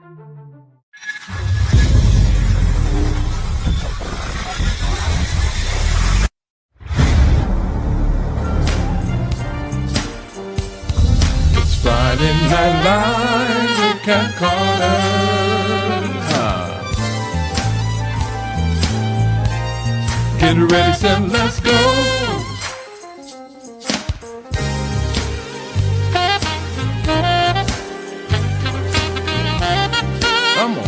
It's Friday Night Live with Cat Carter. Get ready, set, let's go. Come on.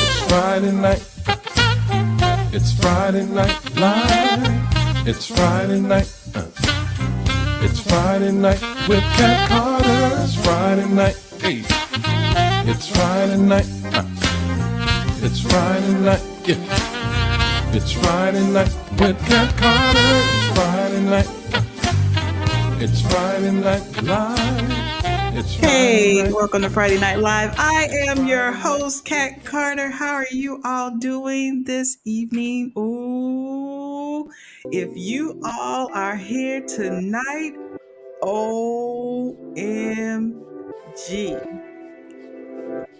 It's Friday night. It's Friday Night Live. It's Friday night. It's Friday night with Cat Carter. It's Friday night. Hey. It's Friday night. It's Friday night. Yeah. It's Friday night with Cat Carter. It's Friday night. It's Friday Night Live. It's Friday Hey, night. welcome to Friday Night Live. I am your host, Cat Carter. How are you all doing this evening? Ooh, if you all are here tonight, OMG.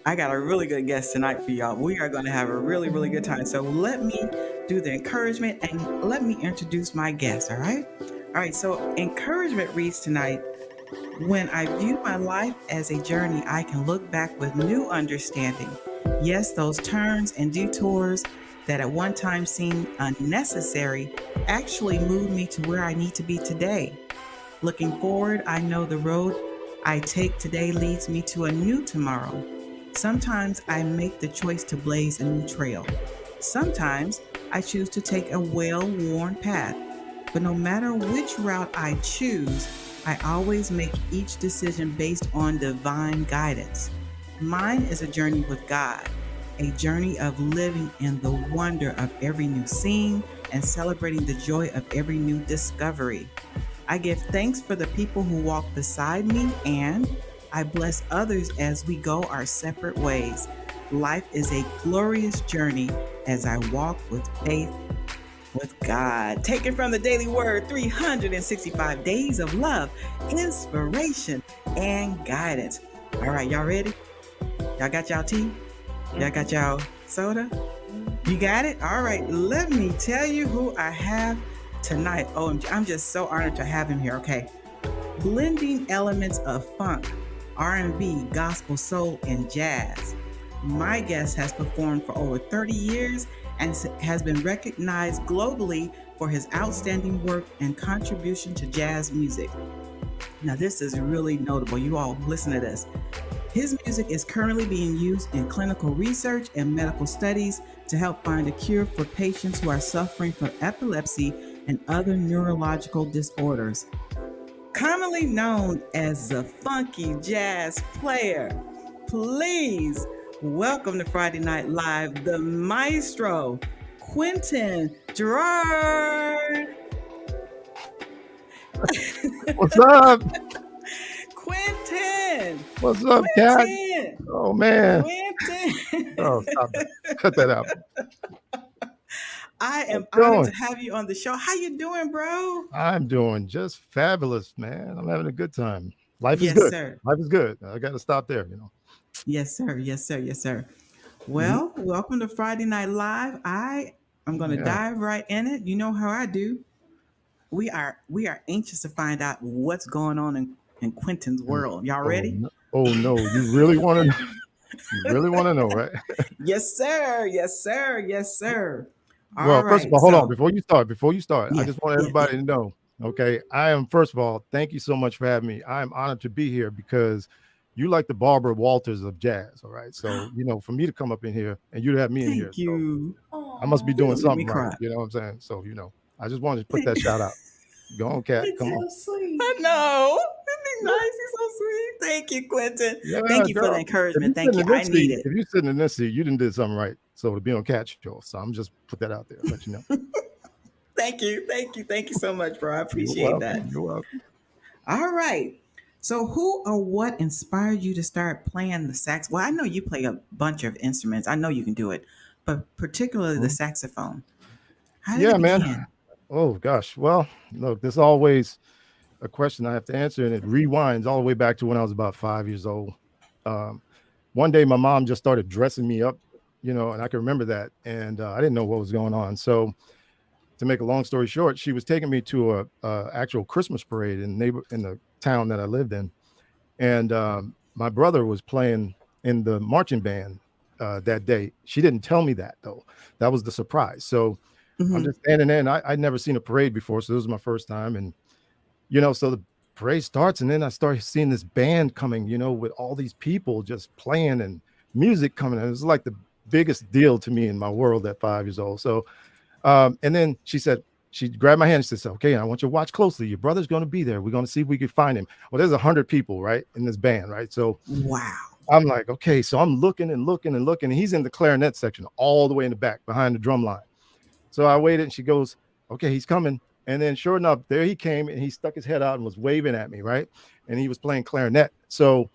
I got a really good guest tonight for y'all. We are going to have a really, really good time. So let me do the encouragement and let me introduce my guest, all right? All right, so encouragement reads tonight, when I view my life as a journey, I can look back with new understanding. Yes, those turns and detours that at one time seemed unnecessary actually moved me to where I need to be today. Looking forward, I know the road I take today leads me to a new tomorrow. Sometimes I make the choice to blaze a new trail. Sometimes I choose to take a well-worn path. But no matter which route I choose, I always make each decision based on divine guidance. Mine is a journey with God, a journey of living in the wonder of every new scene and celebrating the joy of every new discovery. I give thanks for the people who walk beside me, and I bless others as we go our separate ways. Life is a glorious journey as I walk with faith with God. Taken from the Daily Word, 365 days of love, inspiration, and guidance. All right, y'all ready? Y'all got y'all tea? Y'all got y'all soda? You got it? All right, let me tell you who I have tonight. OMG, I'm just so honored to have him here, okay? Blending elements of funk, R&B, gospel, soul, and jazz. My guest has performed for over 30 years and has been recognized globally for his outstanding work and contribution to jazz music. Now, this is really notable. You all listen to this. His music is currently being used in clinical research and medical studies to help find a cure for patients who are suffering from epilepsy and other neurological disorders. Commonly known as the funky jazz player, please welcome to Friday Night Live, the maestro, Quintin Gerard. What's up? Quintin. What's up, Cat? Quintin. Oh, man. Quintin. Oh, stop it. Cut that out. I am How's it honored going? to have you on the show. How you doing, bro? I'm doing just fabulous, man. I'm having a good time. Life is Yes, good. sir. Life is good. I got to stop there, you know. Yes, sir. Yes, sir. Yes, sir. Well, welcome to Friday Night Live. I'm going to Yeah. dive right in it. You know how I do. We are anxious to find out what's going on in Quintin's world. Y'all ready? Oh, no. You really want to know? You really want to know, right? Yes, sir. Yes, sir. Yes, sir. All Well, right. first of all, hold on. Before you start, Yeah, I just want everybody to know, okay, I am, first of all, thank you so much for having me. I am honored to be here because you like the Barbara Walters of jazz, all right? So, you know, for me to come up in here and you to have me in here, Thank you. so I must be doing Don't make me something right. cry. You know what I'm saying? So, you know, I just wanted to put that shout out. Go on, Cat. Come on. Sweet. I know. Isn't he nice? He's so sweet. Thank you, Quintin. Yeah, Thank you for the girl. encouragement. Thank you. I need it. If you're sitting in this seat, you didn't did something right. So to be on Cat's show. So I'm just put that out there, let you know. Thank you. Thank you. Thank you so much, bro. I You're appreciate welcome. that. You're welcome. All right. So who or what inspired you to start playing the sax? Well, I know you play a bunch of instruments. I know you can do it, but particularly the saxophone. How did Yeah, it man. begin? Oh gosh. Well, look, there's always a question I have to answer, and it rewinds all the way back to when I was about 5 years old. Um, one day my mom just started dressing me up, and I can remember that, and I didn't know what was going on. So to make a long story short, she was taking me to a actual Christmas parade in the town that I lived in, and my brother was playing in the marching band that day. She didn't tell me that though. That was the surprise. So I'm Hmm. just standing there, and I'd never seen a parade before, so this was my first time, and so the parade starts, and then I started seeing this band coming, with all these people just playing and music coming. And it was like the biggest deal to me in my world at 5 years old. So, and then she grabbed my hand and said, "Okay, I want you to watch closely. Your brother's going to be there. We're going to see if we can find him." Well, there's 100 people, right, in this band, right? So Wow. I'm like, okay, so I'm looking and looking and looking, and he's in the clarinet section, all the way in the back behind the drum line. So I waited, and she goes, "Okay, he's coming." And then sure enough, there he came, and he stuck his head out and was waving at me, right? And he was playing clarinet. So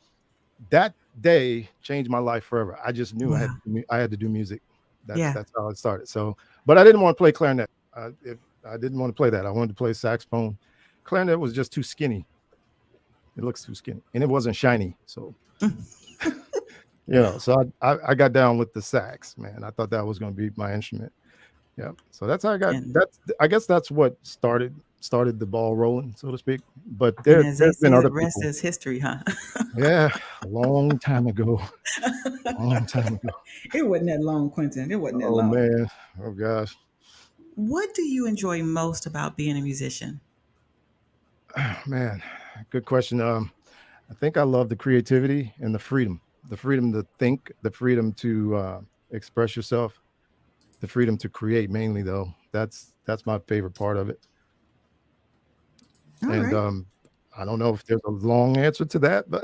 that day changed my life forever. I just knew Wow. I had to do music. Yeah. That's how it started. So, but I didn't want to play clarinet. I didn't want to play that. I wanted to play saxophone. Clarinet was just too skinny. It looks too skinny, and it wasn't shiny. So, so I got down with the sax, man. I thought that was going to be my instrument. Yeah. So that's how I got And that's I guess that's what started the ball rolling, so to speak. But and as they there's been say, the other rest people. is history, huh? Yeah, a long time ago. Long time ago. It wasn't that long, Quentin. It wasn't that Oh long. man. Oh gosh. What do you enjoy most about being a musician? Man, good question. I think I love the creativity and the freedom. The freedom to think, the freedom to express yourself, the freedom to create mainly though. That's my favorite part of it. All And right. I don't know if there's a long answer to that, but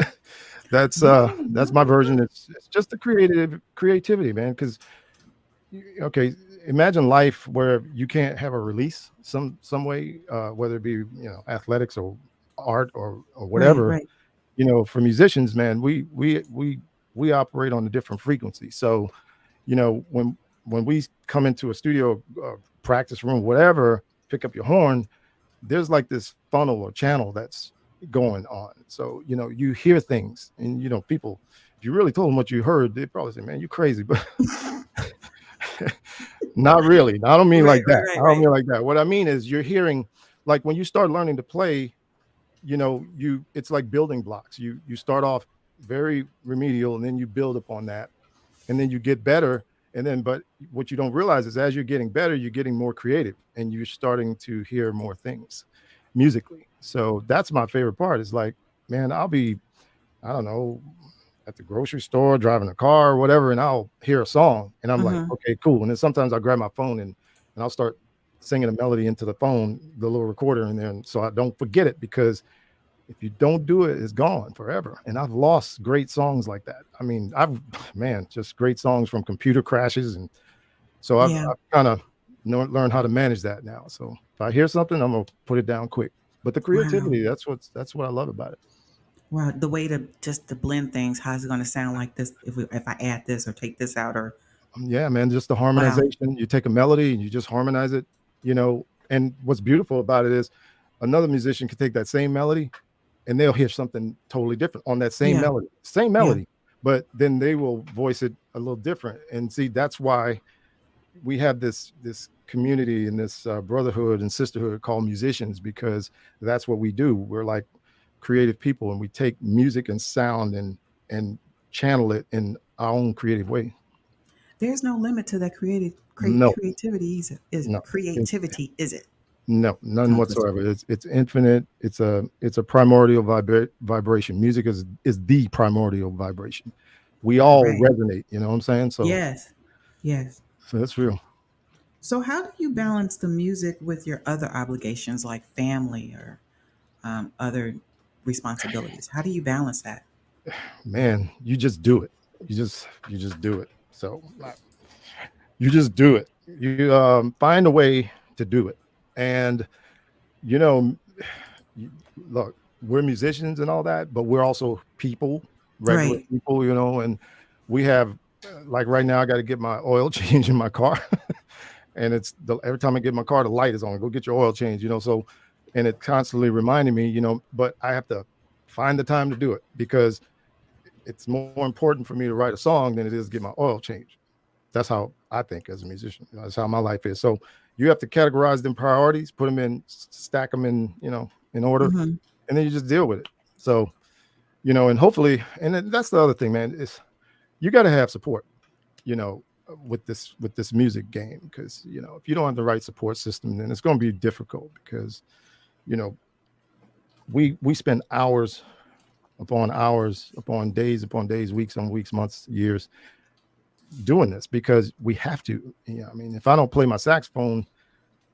No, that's no, my you're version. good. It's just the creativity, man. Because okay, imagine life where you can't have a release some way, whether it be athletics or art or Right, whatever. right. For musicians, man, we operate on a different frequency. So when we come into a studio, practice room, whatever, pick up your horn, there's like this funnel or channel that's going on. So, you hear things, and, people, if you really told them what you heard, they'd probably say, "Man, you crazy." But not really. I don't mean Right, like right, that. I right, don't right. mean like that. What I mean is you're hearing, like when you start learning to play, it's like building blocks. You start off very remedial, and then you build upon that, and then you get better. And then, but what you don't realize is as you're getting better, you're getting more creative, and you're starting to hear more things musically. So that's my favorite part, is like, man, I'll be, I don't know, at the grocery store, driving a car or whatever, and I'll hear a song, and I'm like, Hmm. okay, cool. And then sometimes I'll grab my phone, and I'll start singing a melody into the phone, the little recorder in there, and so I don't forget it, because if you don't do it, it's gone forever. And I've lost great songs like that. I mean, man, just great songs from computer crashes. And so Yeah. I've kind of learned how to manage that now. So if I hear something, I'm going to put it down quick. But the Wow. creativity, that's what I love about it. Wow. The way to just to blend things. How's it going to sound like this if I add this or take this out or Yeah, man, just the wow. harmonization. You take a melody and you just harmonize it, and what's beautiful about it is another musician can take that same melody, and they'll hear something totally different on that Yeah. same Yeah. melody, but then they will voice it a little different. And see, that's why we have this community and this brotherhood and sisterhood called musicians, because that's what we do. We're like creative people, and we take music and sound and channel it in our own creative way. There's no limit to that No, creativity, is no, infinite. creativity, is it? No, none Tongue twister. whatsoever. It's infinite. It's a primordial vibration. Music is the primordial vibration. We All all right. resonate. You know what I'm saying? So Yes. Yes. that's real. So how do you balance the music with your other obligations like family or other responsibilities? How do you balance that? Man, you just do it. You just do it. So you just do it. You find a way to do it. And you know, look, we're musicians and all that, but we're also people, regular Right. people, and we have, like right now, I got to get my oil change in my car. And every time I get in my car, the light is on. Go get your oil change, so, and it constantly reminding me, but I have to find the time to do it, because it's more important for me to write a song than it is to get my oil changed. That's how I think as a musician. That's how my life is. So you have to categorize them priorities, put them in, stack them in, in order, Hmm. and then you just deal with it. So, and hopefully, and that's the other thing, man, is you got to have support, you know, with this music game, because if you don't have the right support system, then it's going to be difficult, because you know we spend hours upon days, weeks on weeks, months, years doing this because we have to. I mean, if I don't play my saxophone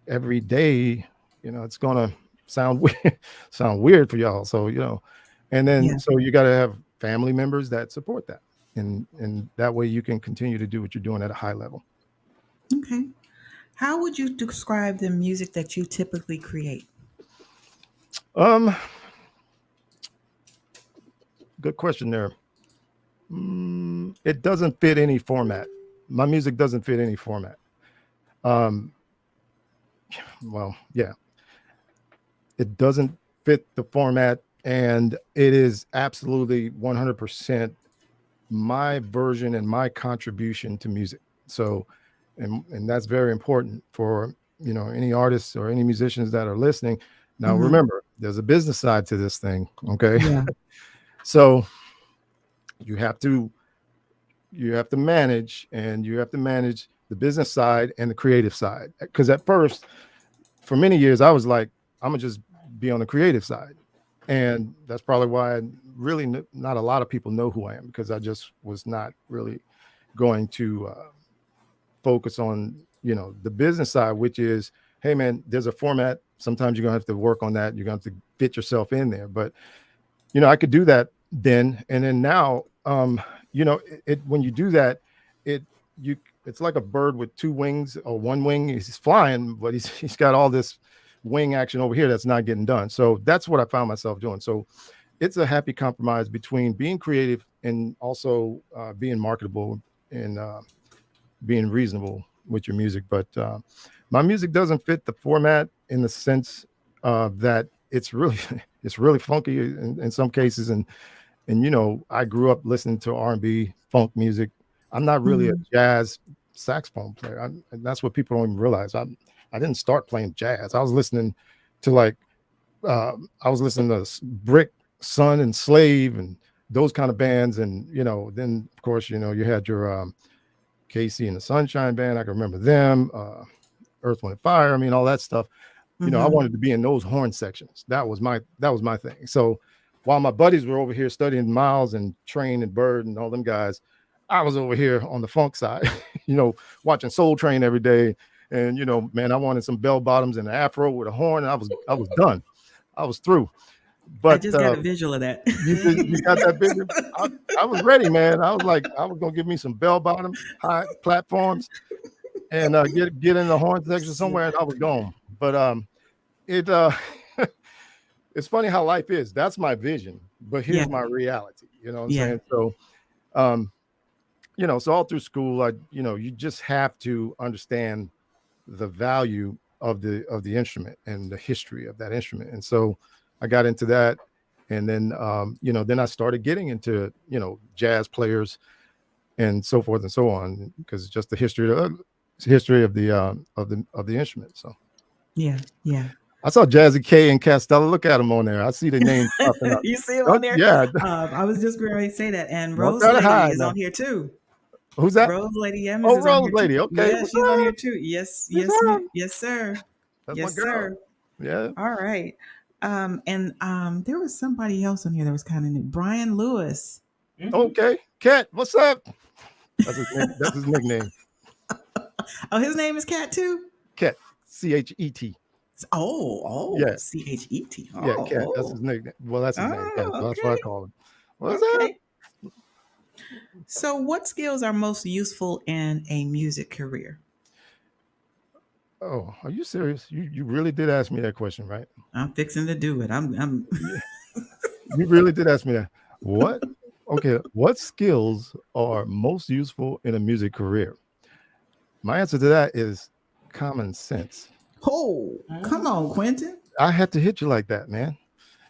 every day, it's gonna sound weird, sound weird for y'all. So and then Yeah. so you got to have family members that support that, and that way you can continue to do what you're doing at a high level. Okay. How would you describe the music that you typically create? Um, Good question there. It doesn't fit any format. My music doesn't fit any format. Um, well, yeah, it doesn't fit the format, and it is absolutely 100% my version and my contribution to music. So, and that's very important for any artists or any musicians that are listening. Now, Hmm. remember, there's a business side to this thing. Okay, Yeah. so you have to manage, and you have to manage the business side and the creative side, because at first, for many years, I was like, I'm gonna just be on the creative side, and that's probably why really not a lot of people know who I am, because I just was not really going to focus on the business side, which is, hey man, there's a format. Sometimes you're gonna have to work on that. You're gonna have to fit yourself in there. But I could do that then, and then now, when you do that, it you it's like a bird with two wings or one wing. He's flying, but he's got all this wing action over here that's not getting done. So that's what I found myself doing. So it's a happy compromise between being creative and also being marketable, and being reasonable with your music. But my music doesn't fit the format in the sense that it's really it's really funky in some cases, and I grew up listening to R&B funk music. I'm not really a Hmm. jazz saxophone player, and that's what people don't even realize. I didn't start playing jazz. I was listening to I was listening to Brick, Sun, and Slave, and those kind of bands, and then of course you had your Casey and the Sunshine Band. I can remember them. Earth, Wind, and Fire. I mean, all that stuff. I Hmm. wanted to be in those horn sections. That was my thing. So while my buddies were over here studying Miles and Train and Bird and all them guys, I was over here on the funk side, watching Soul Train every day. And man, I wanted some bell bottoms and an afro with a horn. And I was done. I was through. I But just got a visual of that. you got that big. I was ready, man. I was like, I was gonna give me some bell bottoms, high platforms, and get in the horn section somewhere, and I was gone. But it it's funny how life is. That's my vision, but Yeah. here's my reality. You know what I'm Yeah. saying? So um, so all through school, you just have to understand the value of the instrument and the history of that instrument. And so I got into that, and then then I started getting into jazz players and so forth and so on, because it's just the history of the instrument. So Yeah. Yeah. I saw Jazzy K and Castella. Look at them on there. I see the names popping up. You see him on there? Yeah, I was just going to say that. And don't Rose try to Lady hide is now. on here too. Who's that? Rose Lady Emmons Oh, is on Rose here too. Lady. Okay, Yeah, what's she's on here up? too. Yes, What's yes, up? yes, sir. That's my Yes, girl. sir. Yeah. All right. And there was somebody else on here that was kind of new. Brian Lewis. Okay, Cat. What's up? That's his nickname. Oh, his name is Cat too. Cat. Chet. Oh, Yeah. Chet. Yeah, Cat. That's Oh, his nickname. Well, that's his name, Cat. oh, So that's what I okay, call him. What's up? okay. So, what skills are most useful in a music career? Oh, are you serious? You really did ask me that question, right? I'm fixing to do it. I'm. Yeah, you really did ask me that. What? Okay, what skills are most useful in a music career? My answer to that is common sense. Oh, come on, Quentin. I had to hit you like that, man,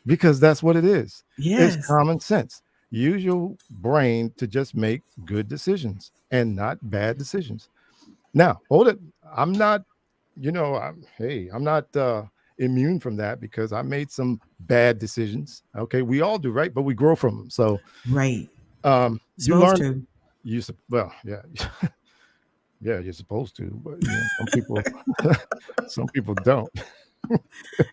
because that's what it is. It's Yes. common sense. Use your brain to just make good decisions and not bad decisions. Now, hold it. I'm not, I'm not immune from that because I made some bad decisions. Okay, we all do, right? But we grow from them. So Right. you Supposed learn. to. Well, yeah, yeah, you're supposed to, but some people, some people don't,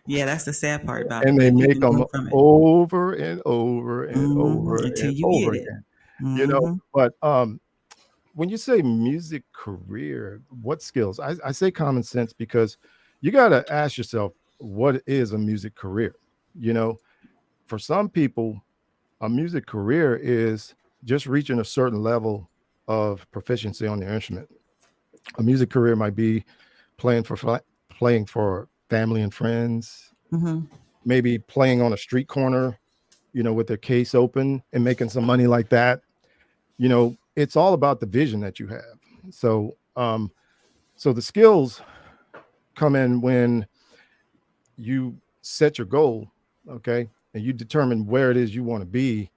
Yeah, that's the sad part about it. and they But you make can them grow from it. over and over and over Until and you over get it. again. Hmm. But when you say music career, what skills? I say common sense because you got to ask yourself, what is a music career? You know, for some people, a music career is just reaching a certain level of proficiency on their instrument. A music career might be playing for family and friends, Hmm. maybe playing on a street corner, with their case open and making some money like that. It's all about the vision that you have. So, so the skills come in when you set your goal, okay, and you determine where it is you want to be.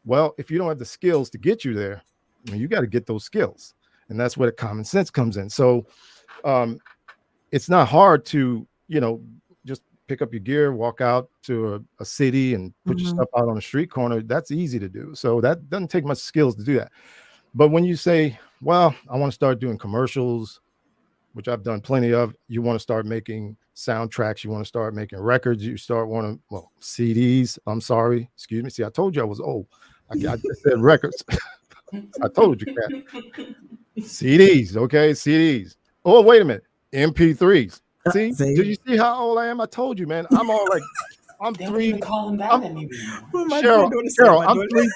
Well, if you don't have the skills to get you there, I mean, you got to get those skills, and that's where the common sense comes in. So, um, it's not hard to, just pick up your gear, walk out to a city and put your Hmm. stuff out on a street corner. That's easy to do. So that doesn't take much skills to do that. But when you say, well, I want to start doing commercials, which I've done plenty of, you want to start making soundtracks, you want to start making records, you start wanting, well, CDs. I'm sorry, excuse me. See, I told you I was old. I just said records. I told you that. CDs, okay, CDs. Oh, wait a minute, MP3s. See, do See? you see how old I am? I told you, man. I'm all like, I'm They don't three. even call them that I'm anymore. What my Cheryl. daughter said. Cheryl, My I'm daughter. three.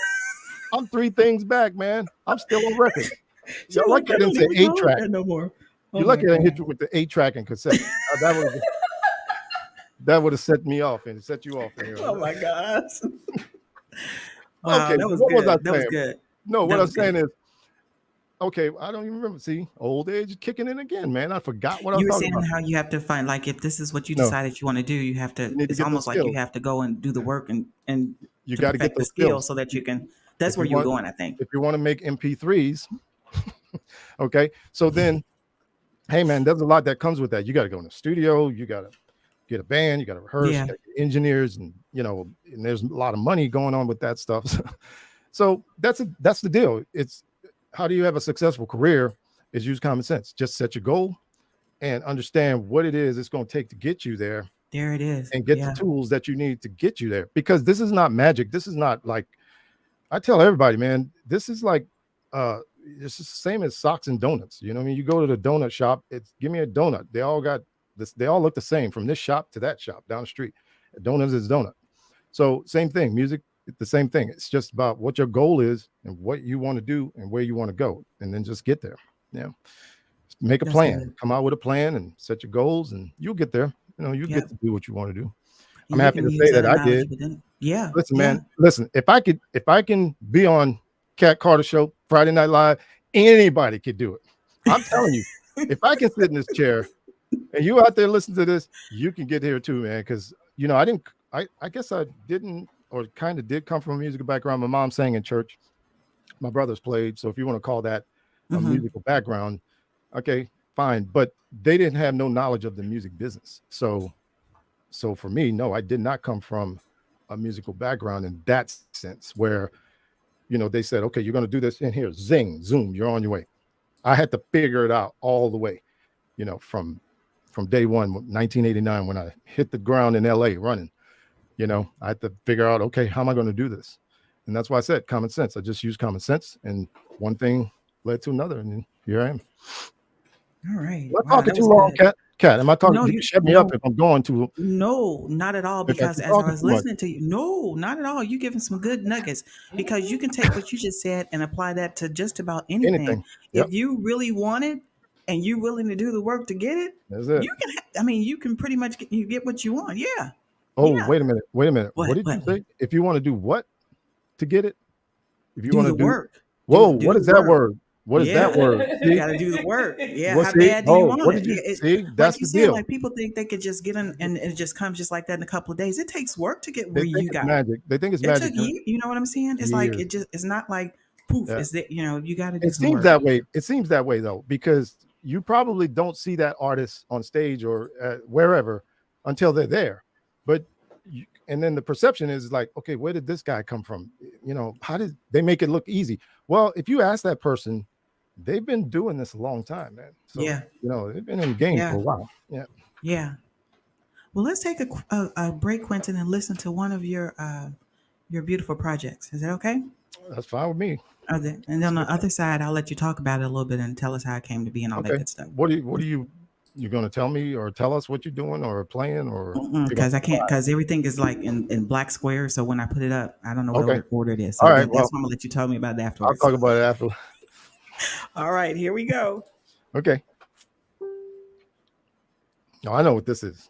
I'm three things back, man. I'm still on record. She's You're like, lucky I I didn't don't say even eight call it track. that no more. Oh You're my lucky I didn't hit God. you with the 8 track and cassette. That would have set me off and set you off in here. Oh my gosh. Okay, Wow, that was what was I good. That was saying? good. No, what That I'm was saying good. is, okay, I don't even remember. See, old age is kicking in again, man. I forgot what I was You were talking saying about. how you have to find, like, if this is what you No, decided you want to do, you have to, you need to it's get those almost like you skills. have to go and do the work and You to got to get perfect the those skill skills. so that you can, that's If where you you were want, going, I think. if you want to make MP3s, okay. So then, hey, man, there's a lot that comes with that. You got to go in the studio. You got to get a band. You got to rehearse. You Yeah. got to get engineers, and and there's a lot of money going on with that stuff. So that's the deal. It's how do you have a successful career? Is use common sense. Just set your goal and understand what it is it's going to take to get you there, There it is. and get the Yeah. tools that you need to get you there. Because this is not magic. This is not like I tell everybody, man. This is like it's the same as socks and donuts. You know what I mean? You go to the donut shop. It's give me a donut. They all got this. They all look the same from this shop to that shop down the street. Donuts is donut. So same thing. Music, the same thing. It's just about what your goal is and what you want to do and where you want to go, and then just get there. Yeah. Make a That's plan. good. Come out with a plan and set your goals, and you'll get there. You'll Yeah. get to do what you want to do. I'm And you happy can to use say that that I knowledge did. within. Yeah. Listen, Yeah. man. Listen, if I can be on Cat Carter Show, Friday Night Live, anybody could do it. I'm telling you, if I can sit in this chair and you out there listen to this, you can get here too, man. Because I guess I didn't or kind of did come from a musical background. My mom sang in church. My brothers played. So if you want to call that a Hmm. musical background, okay, fine. But they didn't have no knowledge of the music business. So for me, no, I did not come from a musical background in that sense where, they said, okay, you're going to do this in here, zing, zoom, you're on your way. I had to figure it out all the way, from day one, 1989, when I hit the ground in LA running, I had to figure out, okay, how am I going to do this? And that's why I said common sense. I just use common sense, and one thing led to another, and here I am. All right. Am I Wow, talking that too was long, good. Cat? Cat, am I talking? No, You can you shut me up no, if I'm going to, no, not at all. if I Because keep as I talking was too much. listening to you, no, not at all. You giving some good nuggets because you can take what you just said and apply that to just about anything. Anything. Yep, If you really want it and you're willing to do the work to get it, that's it. you can. I mean, you can pretty much get what you want. Yeah, Oh, yeah. wait a minute. Wait a minute. What What? did you What? say? If you want to do what to get it? If you Do want to the do, work. whoa, Do what the is that work. word? What is that Yeah, word? you See? got to do the work. Yeah, What how see? bad do you Oh, want what it? did you Yeah, see? like That's you the said, deal. like people think they could just get in and it just comes just like that in a couple of days. It takes work to get They where think you it's got. magic. They think it's It magic. took years. You know what I'm saying? It's like Years. it's not like poof. Yeah. It's that you got to do It some seems work. that way. It seems that way though, because you probably don't see that artist on stage or wherever until they're there. But and then the perception is like, okay, where did this guy come from? How did they make it look easy? Well, if you ask that person, they've been doing this a long time, man. So Yeah, they've been in the game for yeah, a while. Yeah. yeah. Well, let's take a break, Quentin, and listen to one of your beautiful projects. Is that okay? That's fine with me. Okay. And then on the other side, I'll let you talk about it a little bit and tell us how it came to be and all that Okay. good stuff. What are you going to tell me or tell us what you're doing or playing or you're going Because I can't, because everything is like in black squares. So when I put it up, I don't know to, what okay. order it is. All So right. that's Well, why I'm gonna let you tell me about it I'll afterwards. talk about it after. All right, here we go. Okay. No, I know what this is.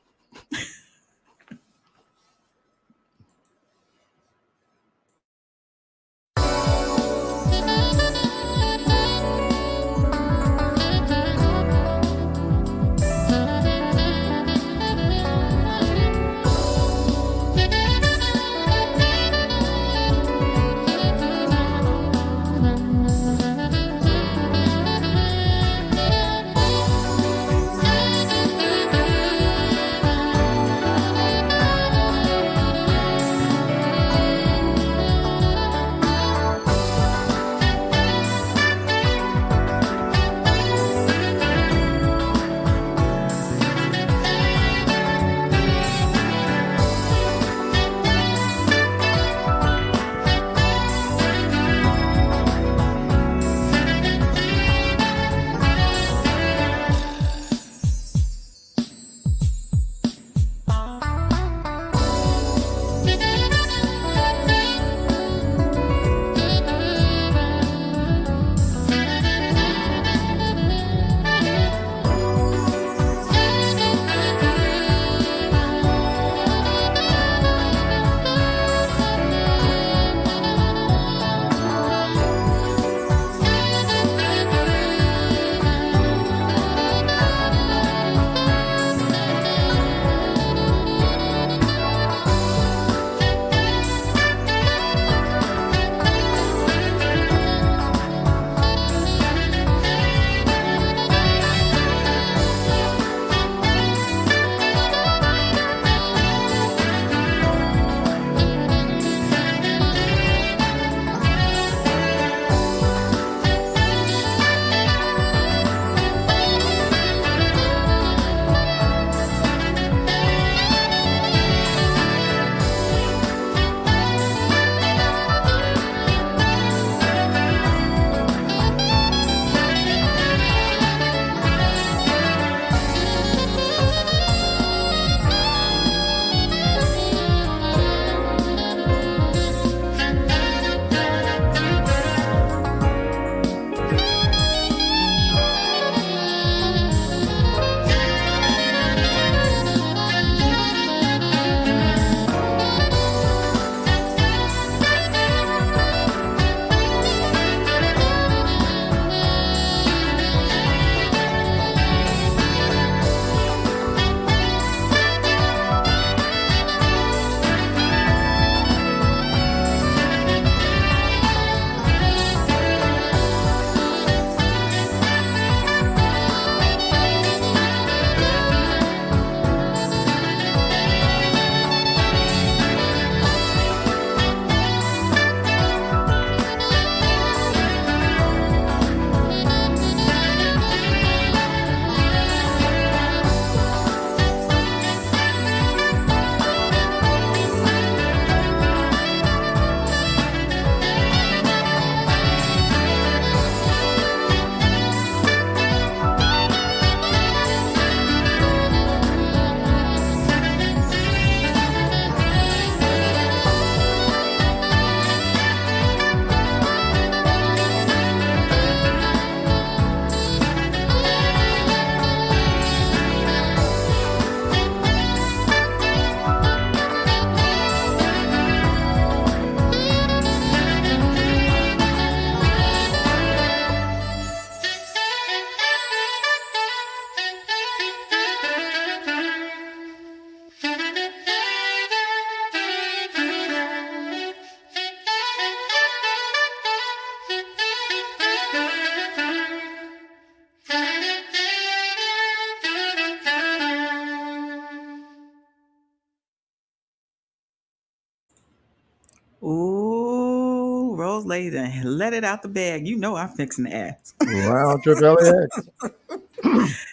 slate and let it out the bag. You know I'm fixing to ask. Round trip LAX.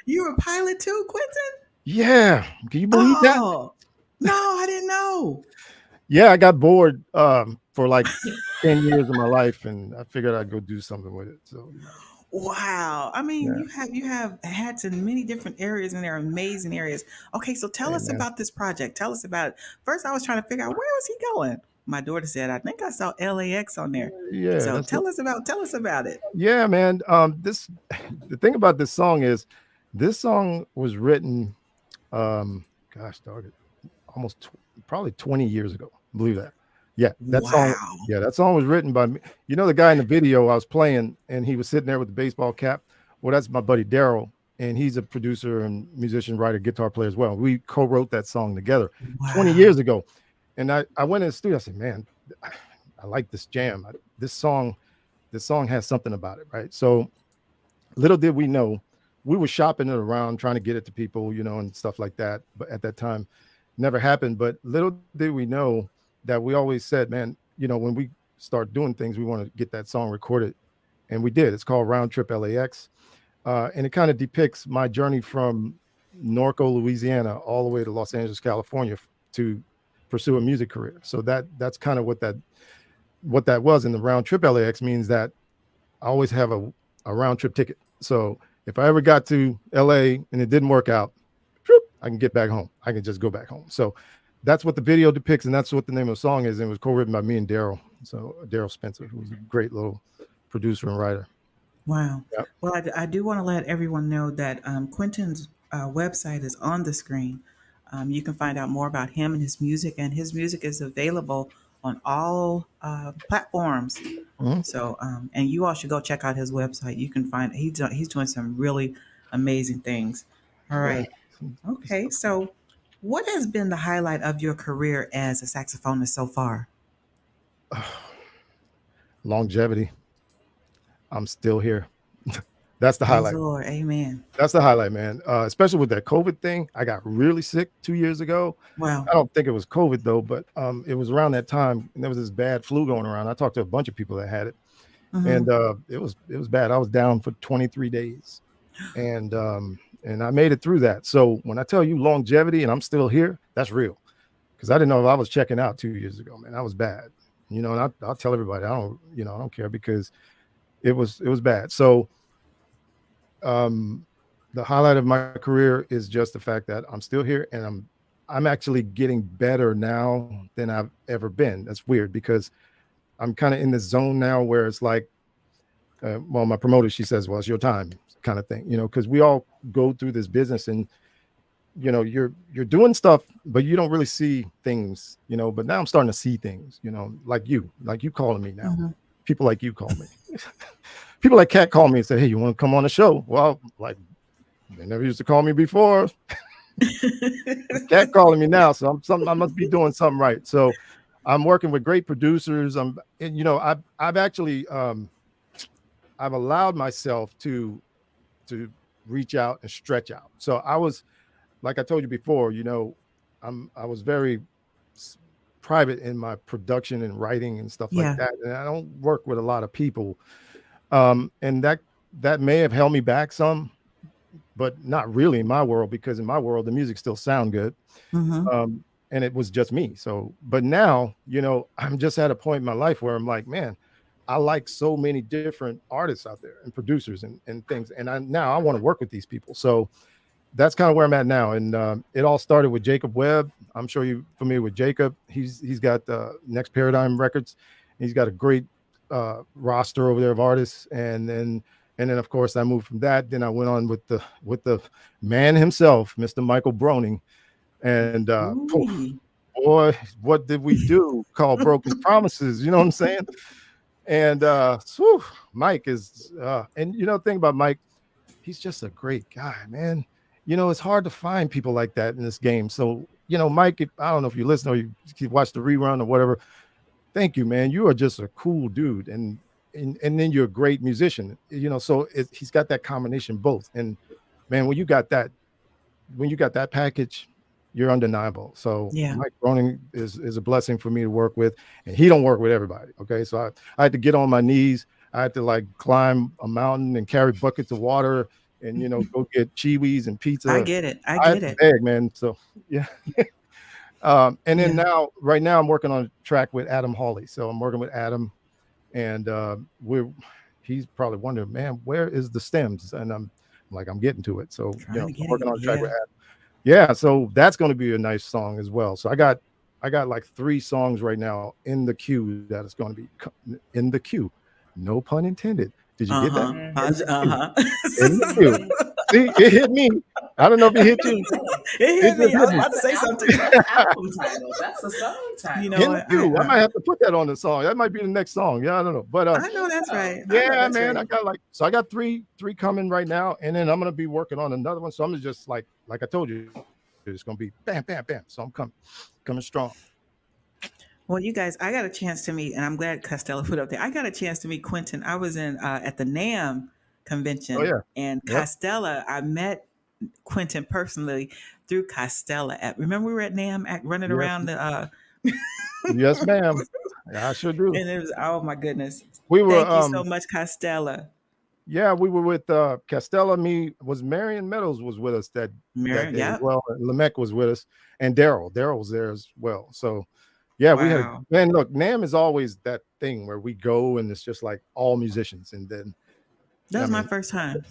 You a pilot too, Quentin? Yeah, can you believe that? Oh, no, I didn't know. Yeah, I got bored for like 10 years of my life, and I figured I'd go do something with it. So, Wow. I mean, yeah, you have hats in many different areas and they're amazing areas. Okay, so tell hey, us man. about this project. Tell us about it. First I was trying to figure out where was he going? My daughter said, I think I saw LAX on there. Yeah, So that's it. tell us about it. Yeah, man. This the thing about this song is this song was written, gosh, dog it, almost probably 20 years ago. Believe that. Yeah, that song. Wow. Yeah, that song was written by me. You know the guy in the video I was playing, and he was sitting there with the baseball cap. Well, that's my buddy Daryl, and he's a producer and musician, writer, guitar player as well. We co-wrote that song together 20 Wow. years ago. And I went in the studio. I said, man, I like this jam. This song has something about it, right? So little did we know, we were shopping it around, trying to get it to people, and stuff like that. But at that time, never happened. But little did we know that we always said, man, when we start doing things, we want to get that song recorded, and we did. It's called Round Trip LAX, and it kind of depicts my journey from Norco, Louisiana, all the way to Los Angeles, California, to pursue a music career. So that's kind of what that was. And the Round Trip LAX means that I always have a round trip ticket. So if I ever got to LA and it didn't work out, I can get back home. I can just go back home. So that's what the video depicts, and that's what the name of the song is. And it was co-written by me and Daryl. So Daryl Spencer, who's a great little producer and writer. Wow. Yeah. Well, I do want to let everyone know that Quentin's website is on the screen. You can find out more about him and his music is available on all platforms. Mhm. So, and you all should go check out his website. You can find he's doing some really amazing things. All Yeah. right. Okay. So, what has been the highlight of your career as a saxophonist so far? Longevity. I'm still here. That's the Praise highlight. the Lord. Amen. That's the highlight, man. Especially with that COVID thing. I got really sick 2 years ago. Wow. I don't think it was COVID though, but it was around that time, and there was this bad flu going around. I talked to a bunch of people that had it, Hmm. and it was bad. I was down for 23 days, and I made it through that. So when I tell you longevity and I'm still here, that's real. Because I didn't know if I was checking out 2 years ago, man. That was bad. And I'll tell everybody I don't care, because it was bad. So um, the highlight of my career is just the fact that I'm still here, and I'm actually getting better now than I've ever been. That's weird, because I'm kind of in this zone now where it's like, well, my promoter, she says, well, it's your time, kind of thing, because we all go through this business, and you're doing stuff, but you don't really see things, but now I'm starting to see things, like you calling me now. Hmm. People like you call me. People like Kat call me and say, hey, you want to come on the show? Well, like, they never used to call me before. Cat calling me now, so I must be doing something right. So I'm working with great producers. I've actually I've allowed myself to reach out and stretch out. So I was, like I told you before, I was very private in my production and writing and stuff like Yeah. that, and I don't work with a lot of people, and that may have held me back some, but not really in my world, because in my world the music still sound good, Hmm. um, and it was just me. So, but now, I'm just at a point in my life where I'm like, man, I like so many different artists out there and producers and things, and I want to work with these people. So that's kind of where I'm at now. And it all started with Jacob Webb. I'm sure you're familiar with Jacob. He's got Next Paradigm Records. He's got a great roster over there of artists, and then of course I moved from that. Then I went on with the man himself, Mr. Michael Broning, and Ooh. boy, what did we do? Called Broken Promises. You know what I'm saying? And Mike is, and the thing about Mike, he's just a great guy, man. It's hard to find people like that in this game. So, Mike, I don't know if you listen or you watch the rerun or whatever. Thank you, man. You are just a cool dude, and then you're a great musician. So he's got that combination both. And man, when you got that package, you're undeniable. So Yeah. Mike Groening is a blessing for me to work with, and he don't work with everybody. Okay, so I had to get on my knees. I had to like climb a mountain and carry buckets of water, and go get chiwis and I pizza. get it. I I had get to it. beg, man. So yeah. And then Yeah. right now, I'm working on a track with Adam Hawley. So I'm working with Adam, and he's probably wondering, man, where is the stems? And I'm like, I'm getting to it. So Trying to I'm get working it. on a track with Yeah. Adam. Yeah, so that's going to be a nice song as well. So I got like 3 songs right now in the queue that is going to be in the queue. No pun intended. Did you get that? Uh-huh. In the queue. Uh-huh. In the queue. See, it hit me. I don't know if it hit you. It It hit me. just I hit was me. about to say something. That's album title. That's a song title. You know In the what? queue. I might have to put that on the song. That might be the next song. Yeah, I don't know. But I know that's right. I know yeah, that's man. right. I got three coming right now, and then I'm gonna be working on another one. So I'm just like I told you, it's gonna be bam, bam, bam. So I'm coming strong. Well, you guys, I got a chance to meet, and I'm glad Costello put up there. I got a chance to meet Quintin. I was in at the NAM Oh convention, yeah, and yep, Costello. I met Quintin personally through Costello. Remember we were at NAM running yes, around the, yes, ma'am. I sure do. and it was, oh my goodness. We were Thank you so much, Costello. yeah, we were with Castella. Marion Meadows was with us that Mary, day as yep. well. Lamech was with us, and Daryl was there as well. So yeah, we had Wow. man. Look, NAM is always that thing where we go and it's just like all musicians, and then That I was my mean, first time.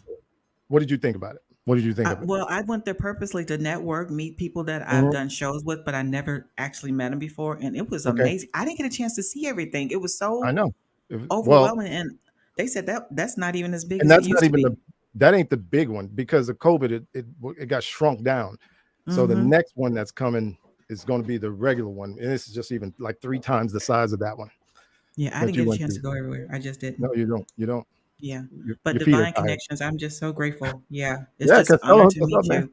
what did you think about it? What did you think of it? Well, I went there purposely to network, meet people that I've Mhm. done shows with, but I never actually met them before, and it was Okay, amazing. I didn't get a chance to see everything. It was I so know. Well, overwhelming, and they said that's not even as big and as it that's not used to even be. that ain't the big one because of COVID. It got shrunk down. So the Hmm. next one that's coming is going to be the regular one, and this is just even like 3 times the size of that one Yeah, I that didn't you get a went chance to. to go everywhere. I just didn't. No, you don't. You don't. Yeah, but Your feet are Divine tired. Connections, I'm just so grateful. Yeah, it's Yeah, just an honor Costello, to what's up, meet man?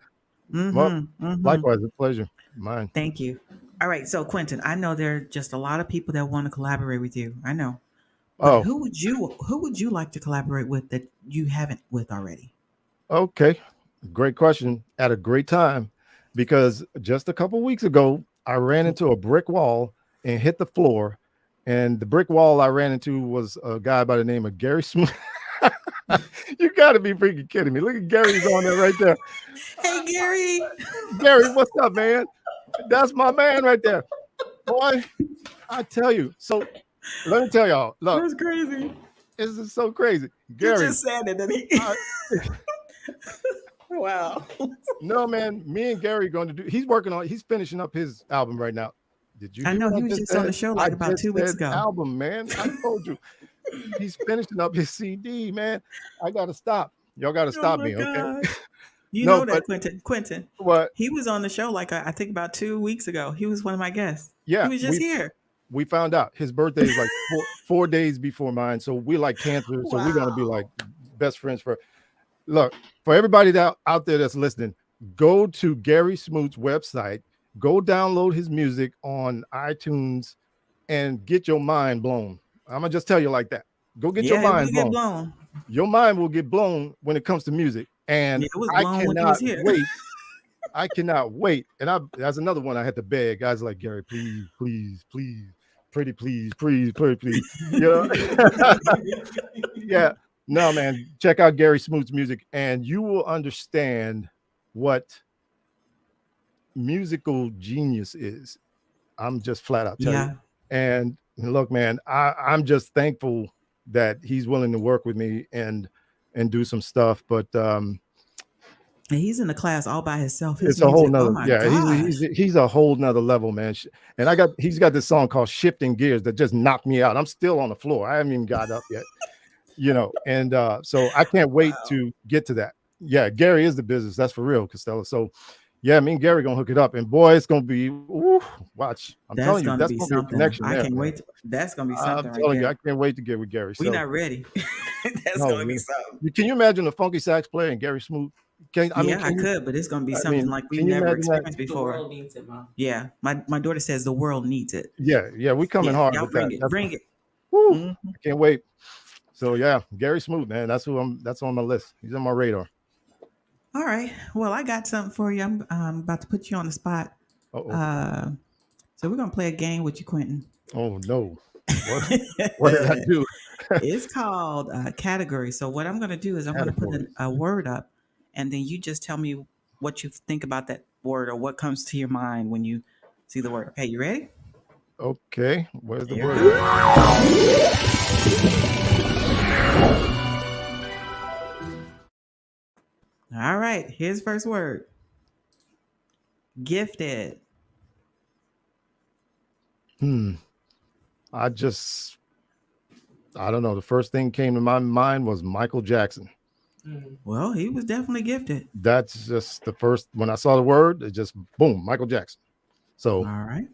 you. Well, Mm-hmm. Mm-hmm. likewise, a pleasure. Mine. Thank you. All right, so Quentin, I know there are just a lot of people that want to collaborate with you. I know. But Oh, who would you like to collaborate with that you haven't with already? okay. Great question. At a great time, because just a couple weeks ago, I ran into a brick wall and hit the floor. And the brick wall I ran into was a guy by the name of Gary Smith. You got to be freaking kidding me. Look at Gary's on there right there. Hey Gary. Gary, what's up, man? That's my man right there. Boy, I tell you. So let me tell y'all, look, That's crazy. this is so crazy. He Gary, just said it, didn't he? I, Wow. no, man, me and Gary going to do, he's finishing up his album right now. Did you I hear know what I he was just just on the said? show I like about just 2 weeks said ago. album, man. I told you. He's finishing up his CD, man. I got to stop. Y'all got to Oh stop my me, okay? God. You No, know but that, Quentin. Quentin. what? He was on the show like I think about 2 weeks ago. He was one of my guests. He Yeah, was just here. we found out his birthday is like four days before mine. So we like cancer. So we're gonna be like Wow. best friends for look for everybody that out there that's listening. Go to Gary Smoot's website. Go download his music on iTunes and get your mind blown. I'm gonna just tell you like that. Go get your Yeah, it will mind get blown. blown. Your mind will get blown when it comes to music, and Yeah, it was I blown when he cannot was here. wait. I cannot wait. And that's another one I had to beg. Guys like Gary, please, please, please, pretty, please, please, pretty, please. You know? Yeah. No, man. Check out Gary Smoot's music, and you will understand what musical genius is. I'm just flat out tell you. Yeah. And look, man, I'm just thankful that he's willing to work with me and do some stuff. But And he's in the class all by himself. His it's a whole music. Oh nother, my yeah. gosh. He's a whole nother level, man. And he's got this song called "Shifting Gears" that just knocked me out. I'm still on the floor. I haven't even got up yet, And so I can't wait Wow. to get to that. Yeah, Gary is the business. That's for real, Costello. So yeah, me and Gary gonna hook it up, and boy, it's gonna be. Watch, I'm That's telling you, gonna that's be gonna be a something. connection I there, can't man. wait. That's gonna be I'm something right telling you, I there. can't wait to get with Gary. We're So not ready. That's no, gonna be something. can you imagine a funky sax player and Gary Smoot? Yeah, I Can you? could, but it's gonna be I something mean, like we've can you never imagine that? experienced The before. world needs it, Mom. Yeah. My daughter says the world needs it. Yeah, we coming Yeah, hard y'all with that. bring it. Bring it. Woo, Mhm. I can't wait. So yeah, Gary Smoot, man, that's on my list. He's on my radar. All right. Well, I got something for you. I'm about to put you on the spot. Uh-oh. Uh, so we're gonna play a game with you, Quentin. Oh no. What what did I do? It's called category. So what I'm gonna do is I'm gonna put Categories. a word up, and then you just tell me what you think about that word or what comes to your mind when you see the word. Okay, you ready? Okay. Where's the Here it word? goes. All right. Here's the first word. Gifted. Hmm. I just I don't know. The first thing came to my mind was Michael Jackson. Well, he was definitely gifted. That's just the first when I saw the word, it just boom, Michael Jackson. So All right.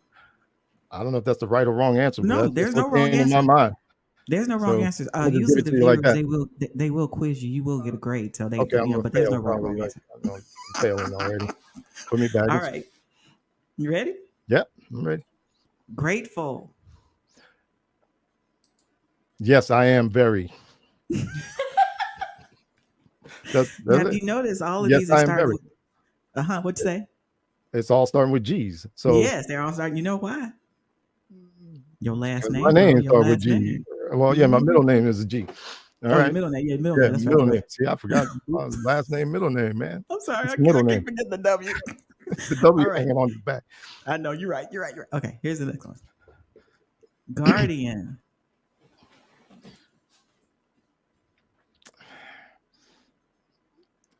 I don't know if that's the right or wrong answer, but No, that's just there's what no wrong came in my answer. mind. There's no wrong So answers. I'm gonna just give Usually it the to you like viewers that. they will quiz you. You will get a grade. So they Okay, I'm gonna but there's fail no right or probably. wrong Like answer. I know I'm failing already. Put me back. All It's right. You ready? yeah, I'm ready. Grateful. Yes, I am very. That's Have it. you noticed all of Yes, these are I am starting very. with what'd you say? It's all starting with G's. So Yes, they're all starting. You know why? Your last because my name, bro. name Your starts with last G. name. Well, yeah, my Hmm. middle name is a G. All Oh, your right. middle name. Yeah, middle Yeah, name. That's right. middle You're name. right. See, I forgot Oops. last name, middle name, man. I'm sorry. It's I the can't, middle I name. can't forget the W. The W All right. hanging on the back. I know. You're right. You're right. You're right. Okay. Here's the next one. Guardian.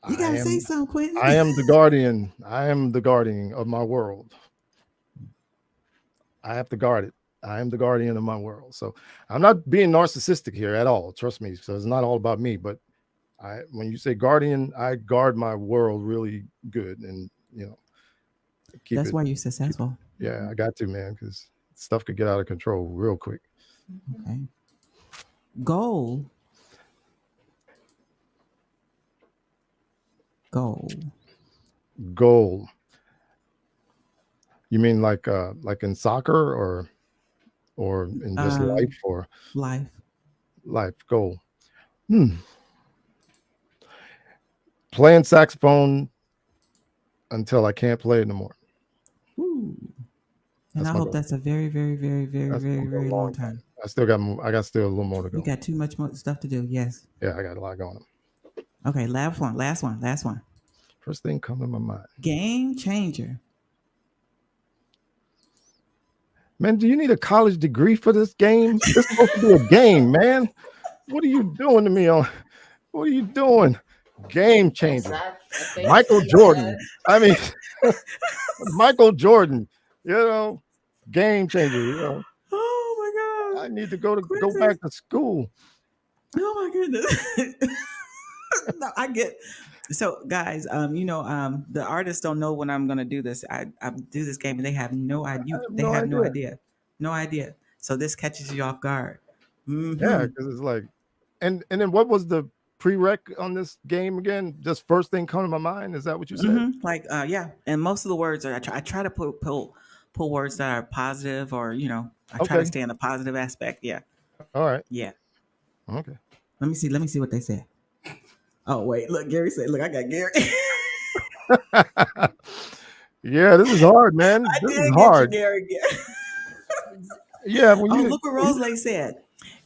You I gotta say am something, Quentin. I am the guardian. I am the guardian of my world. I have to guard it. I am the guardian of my world. So I'm not being narcissistic here at all. Trust me. So it's not all about me. But when you say guardian, I guard my world really good, and keep That's it. why you're successful. Yeah, I got to, man, because stuff could get out of control real quick. Okay. Goal. Goal. Goal. You mean like in soccer or in just life or Life. life goal? Hmm. Playing saxophone until I can't play it no more. Ooh. And That's I my hope goal. that's a very, very, very, very, That's very, gonna go very a long long time. time. I got still a little more to You go. got too much more stuff to do. Yes. Yeah, I got a lot going on. Okay. Last one. Last one. Last one. First thing come to my mind. Game changer. Man, do you need a college degree for this game? This is supposed to be a game, man. What are you doing to me on? What are you doing? Game changer. Michael Jordan. I mean, Michael Jordan. Game changer. Oh my I gosh. need to go Quincy. back to school. Oh my goodness. No, I get. So, guys, the artists don't know when I'm gonna do this. I do this game and they have no I idea. have They no have no idea. idea, no idea. So this catches you off guard. Yeah, Mm-hmm. because it's like, and then what was the prereq on this game again? Just first thing come to my mind. Is that what you said? Mm-hmm. Like, yeah. And most of the words are. I try to pull words that are positive, or I try to Okay. stay in the positive aspect. Yeah, All right. yeah. Okay. Let me see. Let me see what they said. Oh wait, look, Gary said, "Look, I got Gary." Yeah, this is hard, man. I This is did get you, hard. Gary. Yeah, Oh, look what Roselay said.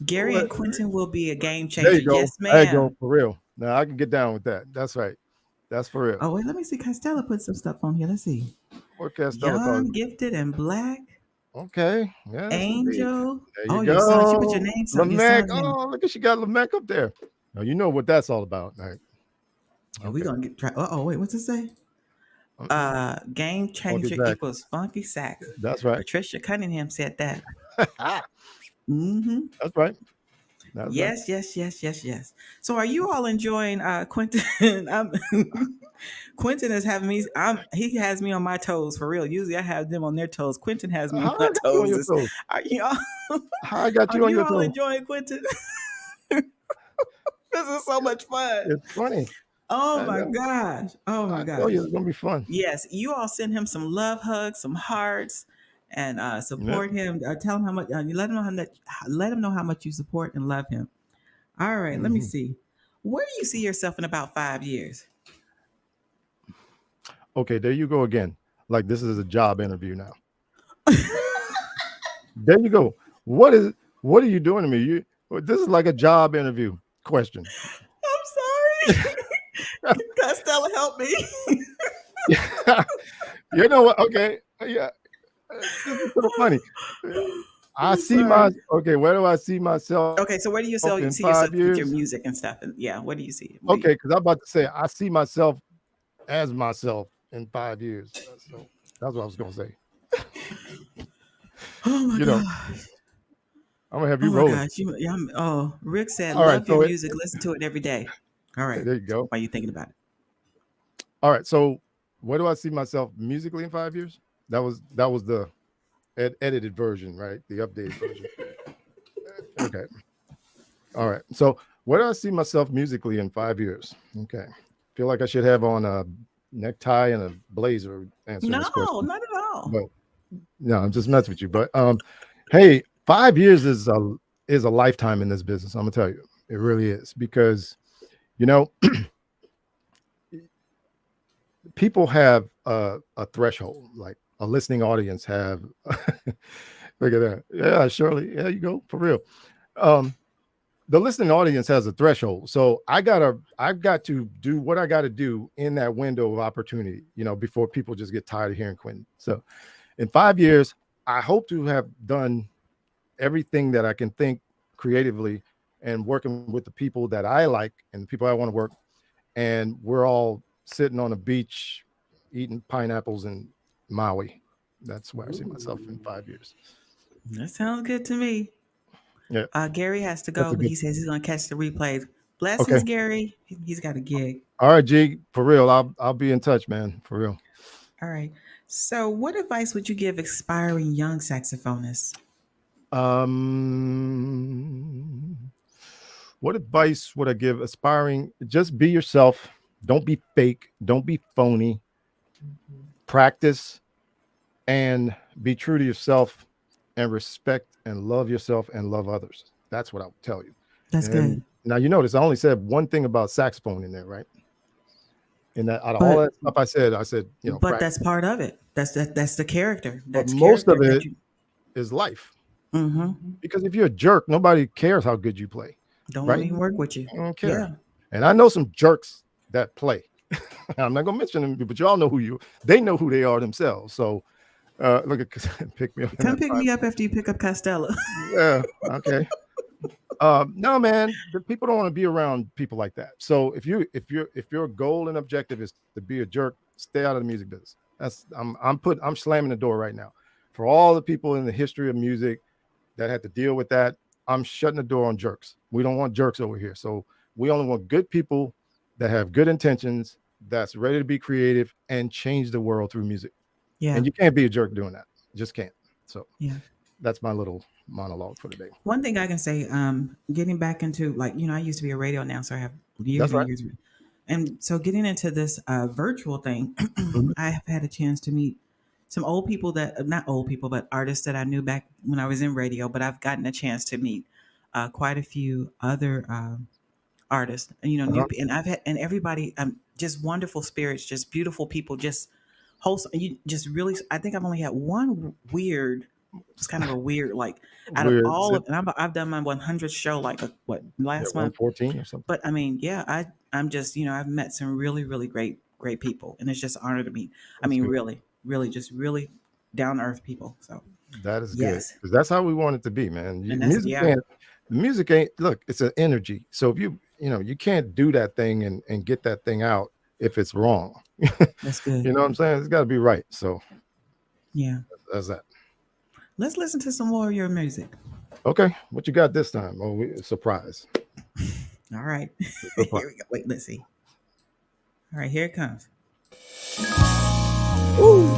Gary and what- Quentin will be a game there changer. you go. Yes, There you go. ma'am. For real. Now I can get down with that. That's right. That's for real. Oh, wait, let me see. Costello put some stuff on here. Let's see. What Castella Young, talking? gifted, and black. Okay. Yes, indeed. Angel. There Oh, you your son. She put your go. name, your Lamech. son's name. Oh, look at she got Lamech up there. Now you know what that's all about. All right. Yeah, we gonna get try. Oh, wait, what's it say? Game Funky changer Sax. equals funky sax. That's right. Patricia Cunningham said that. That's Mm-hmm. right. That's right. Yes, yes, yes, yes, yes. So, are you all enjoying Quentin? Quentin is having me. He has me on my toes for real. Usually, I have them on their toes. Quentin has me on How I my got you on your toes. toes? Are you all? How I got Are you on you your all toes? enjoying Quentin? This is so much fun. It's funny. Oh I my know. gosh. Oh my I tell gosh. you, it's gonna be fun. Yes, you all send him some love hugs, some hearts, and Yeah. support him. Tell him how much. You let him know let him know how much you support and love him. All right. Let me Mhm. see. Where do you see yourself in about 5 years? Okay, there you go again. Like this is a job interview now. There you go. What are you doing to me? This is like a job interview question. I'm sorry. Costello, help me. You know what? Okay, yeah, this is so funny. I see my okay. Where do I see myself? Okay, so where do you see in yourself 5 with years? your music and stuff? And yeah, what do you see? Okay, because I'm about to say I see myself as myself in 5 years. So that's what I was gonna say. Oh my You know, gosh. I'm gonna have Oh you my rolling. gosh. Rick said, All right, love your so music, listen to it every day. All right. there you go. Why are you thinking about it? All right, so where do I see myself musically in 5 years? That was the edited version, right? The updated version. Okay. All right. So where do I see myself musically in 5 years? Okay. Feel like I should have on a necktie and a blazer answering this No, question. not at all. But no, I'm just messing with you. But hey, 5 years is a lifetime in this business. I'm gonna tell you, it really is, because you know people have a threshold, like a listening audience have. Look at that. Yeah, Shirley. Yeah, you go for real. The listening audience has a threshold, so I've got to do what I got to do in that window of opportunity, before people just get tired of hearing Quintin. So in 5 years, I hope to have done everything that I can think creatively and working with the people that I like and the people I want to work. And we're all sitting on a beach eating pineapples in Maui. That's where I see myself in 5 years. That sounds good to me. Yeah. Gary has to go, but he says he's going to catch the replays. Blessings, Okay. Gary. He's got a gig. All right, G, for real. I'll be in touch, man. For real. All right. So what advice would you give aspiring young saxophonists? What advice would I give aspiring? Just be yourself. Don't be fake. Don't be phony. Practice and be true to yourself, and respect and love yourself and love others. That's what I would tell you. That's good. Now, you notice I only said one thing about saxophone in there, right? And that out of all that stuff I said, But practice. that's part of it. That's the character. But That's most of character it is life. Mm-hmm. Because if you're a jerk, nobody cares how good you play. Don't right? even work with you. I don't care. Yeah. And I know some jerks that play. I'm not gonna mention them, but y'all know they know who they are themselves. So look at pick me up. Come pick me up after you pick up Costello. Yeah. Okay. No, man, the people don't want to be around people like that. So if your goal and objective is to be a jerk, stay out of the music business. I'm slamming the door right now. For all the people in the history of music that had to deal with that, I'm shutting the door on jerks. We don't want jerks over here. So we only want good people that have good intentions, that's ready to be creative and change the world through music. Yeah. And you can't be a jerk doing that. Just can't. So yeah, that's my little monologue for today. One thing I can say, getting back into I used to be a radio announcer. I have years That's and right. years. And so getting into this virtual thing, I have had a chance to meet some old people not old people, but artists that I knew back when I was in radio, but I've gotten a chance to meet quite a few other artists, new, and I've had, and everybody, just wonderful spirits, just beautiful people, just wholesome. You just really, I think I've only had one weird, it's kind of a weird, out of all of, and I've done my 100th show, last month, 114 or something. But I mean, yeah, I'm just, I've met some really, really great people, and it's just an honor to meet. I mean, good. really, just really down to earth people. So that is good, because that's how we want it to be, man. Music ain't, look, it's an energy. So if you can't do that thing and get that thing out if it's wrong. That's good. You know what I'm saying? It's got to be right. So yeah, that's that. Let's listen to some more of your music. Okay, what you got this time? Oh, surprise. All right. Here we go. Wait, let's see. All right, here it comes. Ooh.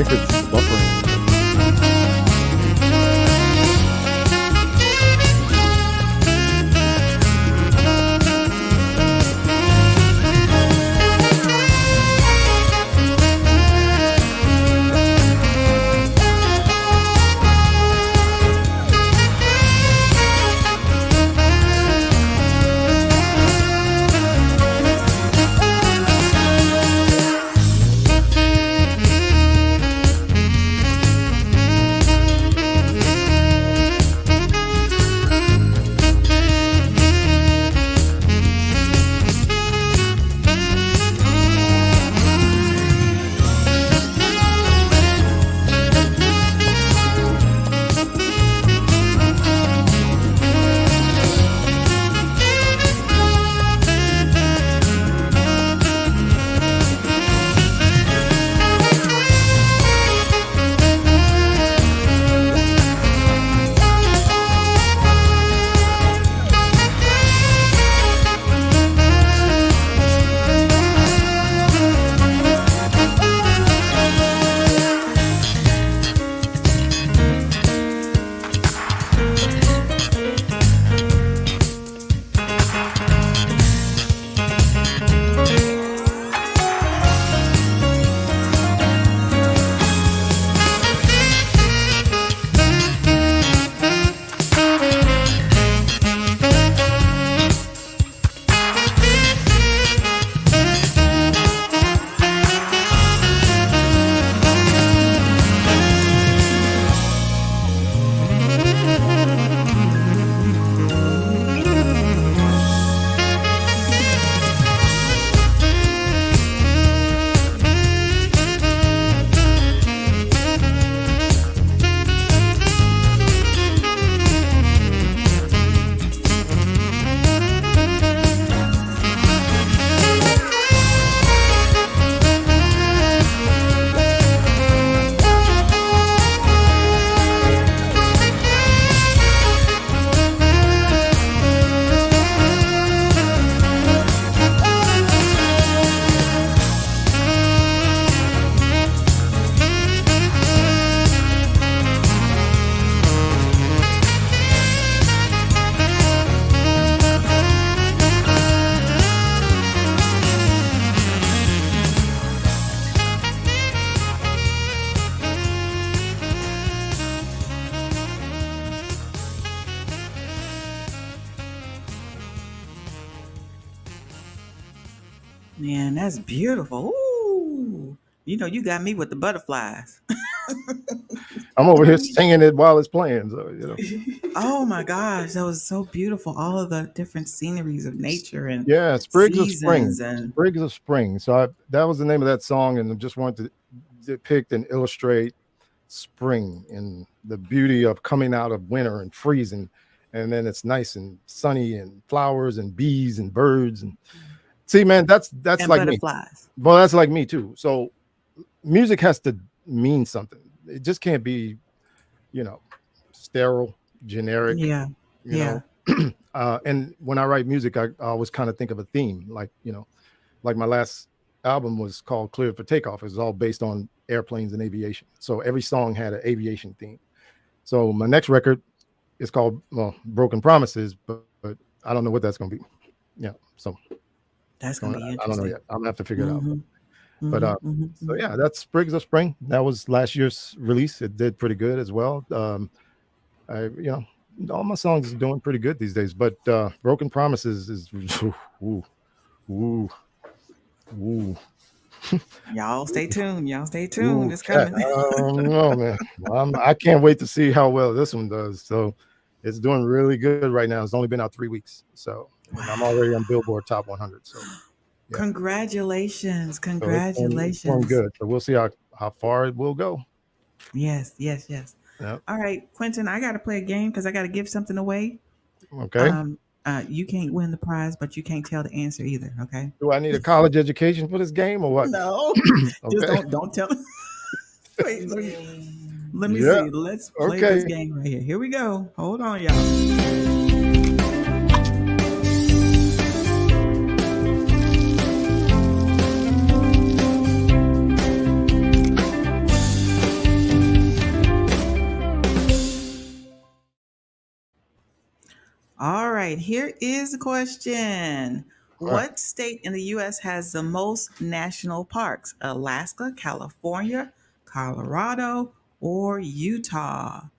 think it's buffering. Man, that's beautiful. Ooh. You know, you got me with the butterflies. I'm over here singing it while it's playing. So, you know. Oh my gosh, that was so beautiful. All of the different sceneries of nature and Yeah, Sprigs of Spring. seasons and Sprigs of Spring. So that was the name of that song, and I just wanted to depict and illustrate spring and the beauty of coming out of winter and freezing, and then it's nice and sunny and flowers and bees and birds and see, man, that's and like me. butterflies. Well, that's like me too. So music has to mean something. It just can't be, you know, sterile, generic. Yeah. You Yeah. know. And when I write music, I always kind of think of a theme. Like, you know, like my last album was called Cleared for Takeoff. It was all based on airplanes and aviation. So every song had an aviation theme. So my next record is called Broken Promises, but I don't know what that's going to be. Yeah. So That's gonna be I don't know interesting. yet. I'm gonna have to figure it out. Mhm. But Mhm, mhm, so yeah, that's Sprigs of Spring. That was last year's release. It did pretty good as well. You know, all my songs are doing pretty good these days. But Broken Promises is ooh, ooh, ooh. Y'all stay tuned. Y'all stay tuned. Ooh, It's coming. I don't know, man. I can't wait to see how well this one does. So it's doing really good right now. It's only been out 3 weeks. So and I'm already on Billboard Top 100. So yeah. Congratulations. It's Congratulations. doing good. So we'll see how far it will go. Yes, yes, yes. Yep. All right, Quintin, I gotta play a game because I gotta give something away. Okay. You can't win the prize, but you can't tell the answer either. Okay. Do I need a college education for this game or what? No. Just Okay. don't tell. Wait, let me Yeah. see. Let's play Okay. this game right here. Here we go. Hold on, y'all. right, here is the question. All right. What state in the US has the most national parks? Alaska, California, Colorado, or Utah? Put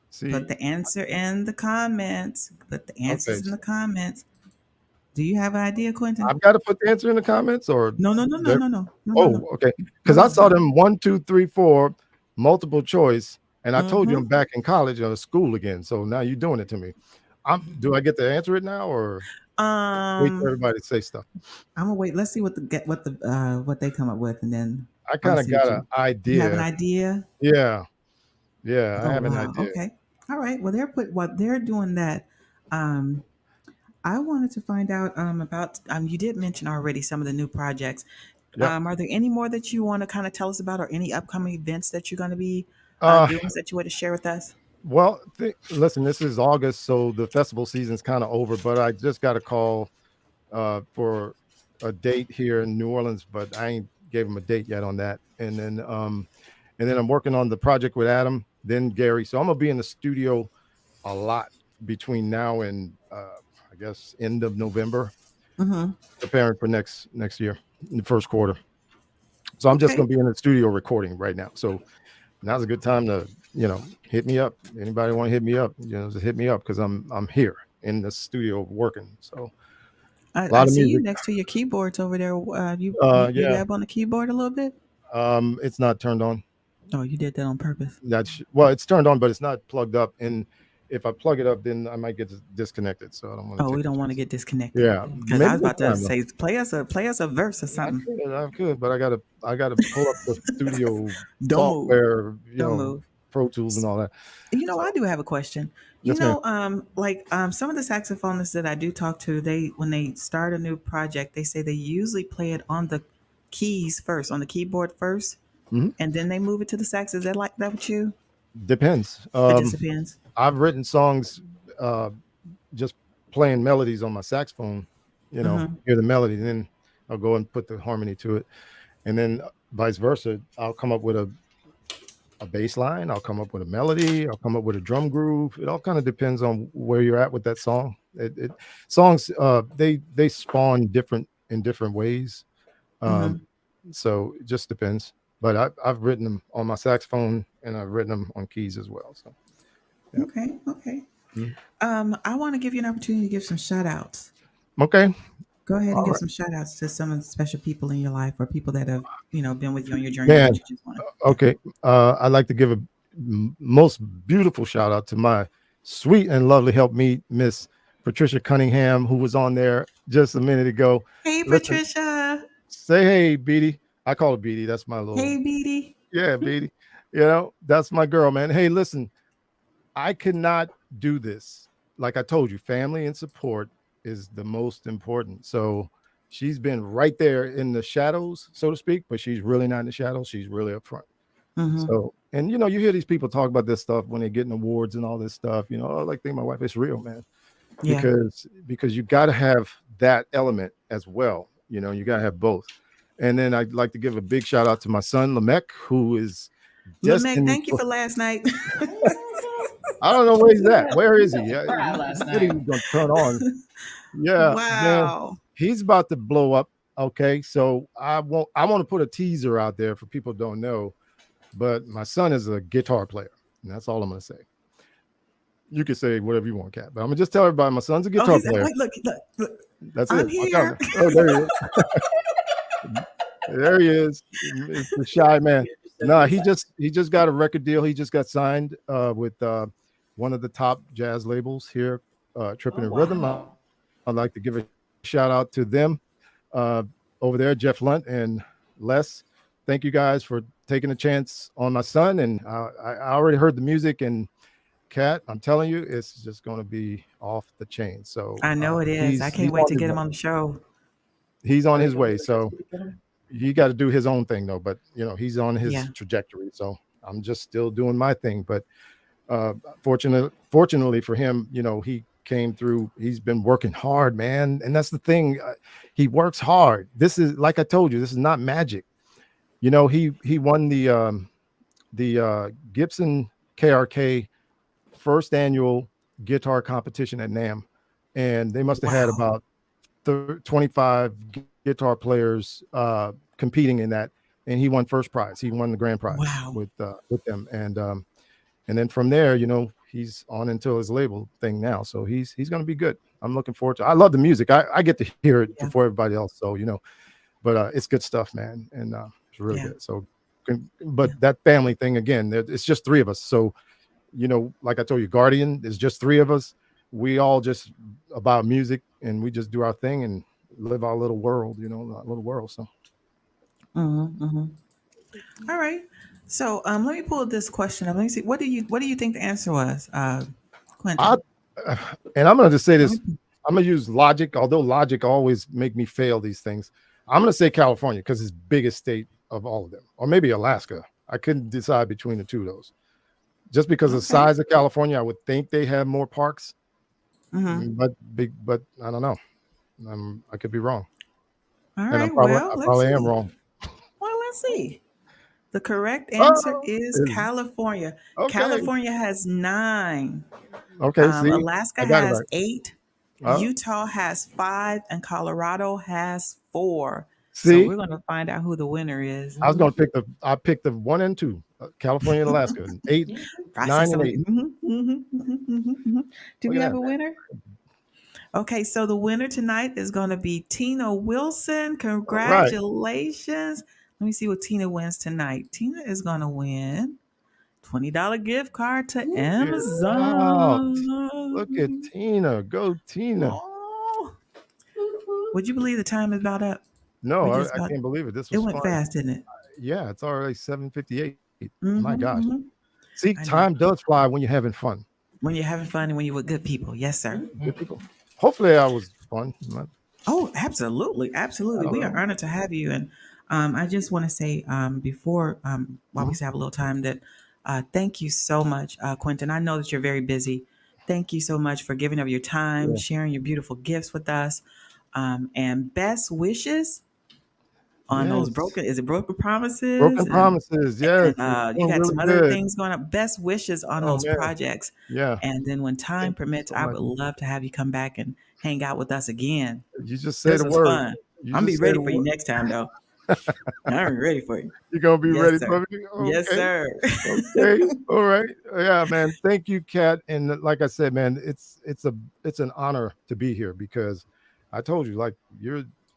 See, the answer in the comments. Put the okay. answers in the comments. Do you have an idea, Quentin? I've got to put the answer in the comments, or No, no, no, no, there. no, no, no, no, Oh, no, okay. no, Because I no, saw no. them 1, 2, 3, 4 multiple choice, and I told you Mm-hmm. I'm back in college or school again. So now you're doing it to me. Do I get to answer it now, or wait for Um, everybody to say stuff? I'm gonna wait. Let's see what they come up with, and then I I'm gonna kind of see what got an you have an idea. idea. Yeah, yeah, I Oh have an wow. idea. Okay. All right. Well, while they're doing that. Um, I wanted to find out about. You did mention already some of the new projects. Yep. Are there any more that you want to kind of tell us about, or any upcoming events that you're going to be Uh, doing that you want to share with us? well, listen, this is August, so the festival season's kind of over, but I just got a call for a date here in New Orleans, but I ain't gave him a date yet on that. And then I'm working on the project with Adam, then Gary. So I'm gonna be in the studio a lot between now and I guess end of November, Mm-hmm. preparing for next year in the first quarter. So I'm just Okay. gonna be in the studio recording right now. So now's a good time to hit me up. Anybody want to hit me up? Just hit me up because I'm here in the studio working. So a I lot of see you music. next to your keyboards over there. You Yeah. dab on the keyboard a little bit. It's not turned on. Oh, you did that on purpose. Well, it's turned on, but it's not plugged up. And if I plug it up, then I might get disconnected. So I don't want Oh, to we take a don't want to chance. get disconnected Yeah, because I maybe was this about to time though. say play us a verse or something. I could, but I gotta pull up the studio Don't move. software, Don't move. Pro Tools and all that. I So do have a question. yes, ma'am. Some of the saxophonists that I do talk to, they when they start a new project, they say they usually play it on the keys first, on the keyboard first, Hmm. and then they move it to the sax. Is that like that with you? Depends. It just depends. I've written songs uh, just playing melodies on my saxophone. Mm-hmm. Hear the melody, and then I'll go and put the harmony to it, and then vice versa. I'll come up with a bass line. I'll come up with a melody. I'll come up with a drum groove. It all kind of depends on where you're at with that song. Songs they spawn different in different ways. Um, Mm-hmm. so it just depends. But I've written them on my saxophone and I've written them on keys as well. So yeah. Okay. Okay. Mhm. I want to give you an opportunity to give some shout outs. Okay. Go ahead and All give right. some shout outs to some of the special people in your life or people that have, been with you on your journey Man. that you just want to. Yeah. Okay. I'd like to give a most beautiful shout out to my sweet and lovely helpmeet, Miss Patricia Cunningham, who was on there just a minute ago. Hey, Listen, Patricia. say hey, Beatty. I call her Beatty. That's my little, Hey, Beatty. yeah, Beatty. That's my girl, man. Hey, listen, I could not do this. Like I told you, family and support is the most important. So she's been right there in the shadows, so to speak, but she's really not in the shadows. She's really up front. Mm-hmm. So, and you hear these people talk about this stuff when they're getting awards and all this stuff. Oh, like think my wife, it's real, man. Yeah. Because you got to have that element as well. You got to have both. And then I'd like to give a big shout out to my son Lamech, who is Lamech, destined. thank you for last night. I don't know where he's at. Where is he? Cry He last said he night. was going to turn on. Yeah, man, Wow. he's about to blow up. Okay, so I want to put a teaser out there for people who don't know, but my son is a guitar player, and that's all I'm going to say. You can say whatever you want, Kat, but I'm gonna just tell everybody my son's a Oh, guitar he's player. wait, look. That's I'm it. Watch out here. now. Oh, there he is. There he is. It's the shy man. No, he just got a record deal. He just got signed with one of the top jazz labels here, Tripping Oh, in Rhythm. wow. I'd like to give a shout out to them over there, Jeff Lunt and Les. Thank you guys for taking a chance on my son. And I already heard the music, and Kat, I'm telling you, it's just going to be off the chain. So I know it is. I he's can't wait on to his get him way. on the show. He's on his way. So he got to do his own thing though. But he's on Yeah. his trajectory. So I'm just still doing my thing. But fortunately for him, he came through. He's been working hard, man. And that's the thing. He works hard. This is, like I told you, this is not magic. He won the Gibson KRK first annual guitar competition at NAMM, and they must have had Wow. about 25 guitar players competing in that, and he won first prize. He won the grand prize Wow. with them, and then from there, he's on into his label thing now. So he's going to be good. I'm looking forward to. I love the music. I get to hear it Yeah. before everybody else. So but it's good stuff, man, and it's really Yeah. good. So, but Yeah. that family thing again, it's just three of us. So, like I told you, Guardian is just three of us. We all just about music, and we just do our thing and live our little world, our little world. So, All right. So let me pull this question up. Let me see. What do you think the answer was, I, Quentin? and I'm gonna just say Let this. me- I'm gonna use logic, although logic always make me fail these things. I'm gonna say California because it's biggest state of all of them, or maybe Alaska. I couldn't decide between the two of those. Just because of the Okay. size of California, I would think they have more parks, Mm-hmm. but I don't know. I could be wrong, All and right. Well, I let's probably am see. wrong. Well, let's see. The correct answer Oh, is California. okay, California has 9. okay. See, Alaska I got it has right. 8. Oh, Utah has 5, and Colorado has 4. So see, we're going to find out who the winner is. I was gonna pick I picked the 1 and 2, California and Alaska, and 8, Process 9 of and it. 8. Do Look we at have that, a man. winner? Okay, so the winner tonight is going to be Tina Wilson. All right. Congratulations. Let me see what Tina wins tonight. Tina is going to win $20 gift card to Get out. Look at Amazon. Tina. Go Tina. Oh, would you believe the time is about up? No, We just I about, can't believe it. This it was went fun. fast, didn't it? Yeah, it's already 7:58. My Mm-hmm, gosh. mm-hmm. See, I know. time does fly when you're having fun. When you're having fun and when you're with good people. Yes, sir. Good people. Hopefully I was fun. Oh, absolutely, I absolutely. don't We are know. honored to have you. And I just want to say before, while we Mhm. still have a little time, that thank you so much, Quentin. I know that you're very busy. Thank you so much for giving of your time, Yeah. sharing your beautiful gifts with us, and best wishes on those Yes. broken. Is it broken promises? Broken And promises. Yes. It's you doing got really some other good. things going up. Best wishes on Oh those man. projects. Yeah. And then when time Thank you permits, so I much. would love to have you come back and hang out with us again. You just say This the was word. fun. You I'm be just say ready the for you word. next time, though. I'm ready for you. You're gonna be Yes, ready sir. for me? Yes, Okay. sir. Okay. All right. Yeah, man. Thank you, Kat. And like I said, man, it's an honor to be here because I told you, like,